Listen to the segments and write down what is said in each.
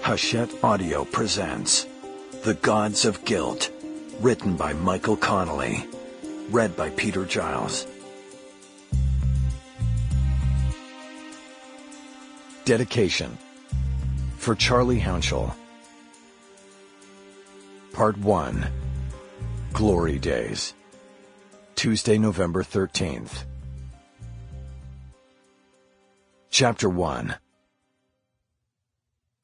Hachette Audio presents The Gods of Guilt, written by Michael Connelly, read by Peter Giles. Dedication for Charlie Hounshell. Part 1. Glory Days. Tuesday, November 13th. Chapter 1.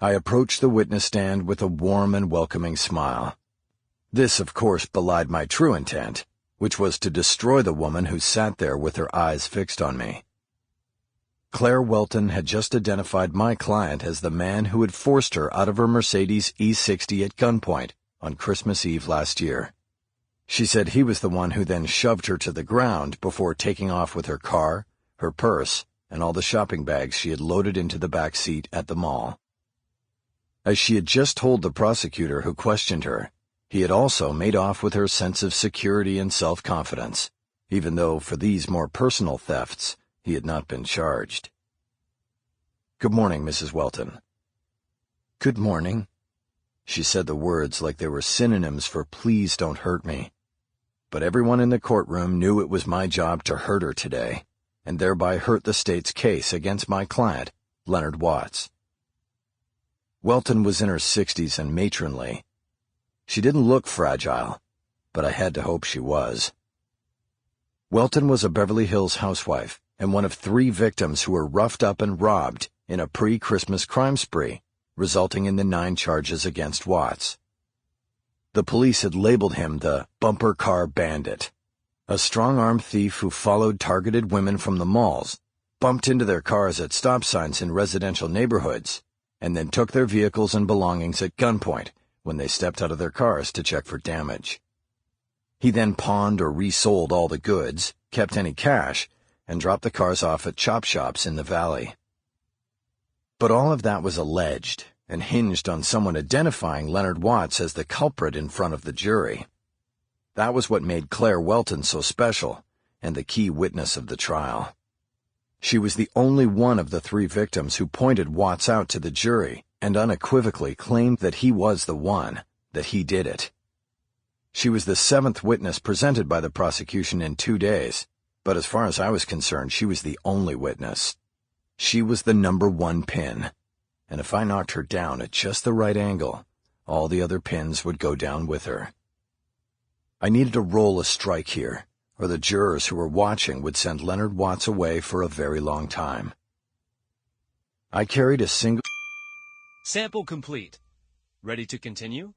I approached the witness stand with a warm and welcoming smile. This, of course, belied my true intent, which was to destroy the woman who sat there with her eyes fixed on me. Claire Welton had just identified my client as the man who had forced her out of her Mercedes E60 at gunpoint on Christmas Eve last year. She said he was the one who then shoved her to the ground before taking off with her car, her purse, and all the shopping bags she had loaded into the back seat at the mall. As she had just told the prosecutor who questioned her, he had also made off with her sense of security and self-confidence, even though for these more personal thefts he had not been charged. "Good morning, Mrs. Welton." "Good morning." She said the words like they were synonyms for "please don't hurt me." But everyone in the courtroom knew it was my job to hurt her today, and thereby hurt the state's case against my client, Leonard Watts. Welton was in her 60s and matronly. She didn't look fragile, but I had to hope she was. Welton was a Beverly Hills housewife and one of 3 victims who were roughed up and robbed in a pre-Christmas crime spree, resulting in the 9 charges against Watts. The police had labeled him the bumper car bandit, a strong-arm thief who followed targeted women from the malls, bumped into their cars at stop signs in residential neighborhoods, and then took their vehicles and belongings at gunpoint when they stepped out of their cars to check for damage. He then pawned or resold all the goods, kept any cash, and dropped the cars off at chop shops in the valley. But all of that was alleged and hinged on someone identifying Leonard Watts as the culprit in front of the jury. That was what made Claire Welton so special and the key witness of the trial. She was the only one of the 3 victims who pointed Watts out to the jury and unequivocally claimed that he was the one, that he did it. She was the 7th witness presented by the prosecution in 2 days, but as far as I was concerned, she was the only witness. She was the number 1 pin, and if I knocked her down at just the right angle, all the other pins would go down with her. I needed to roll a strike here, or the jurors who were watching would send Leonard Watts away for a very long time. I carried a single... Sample complete. Ready to continue?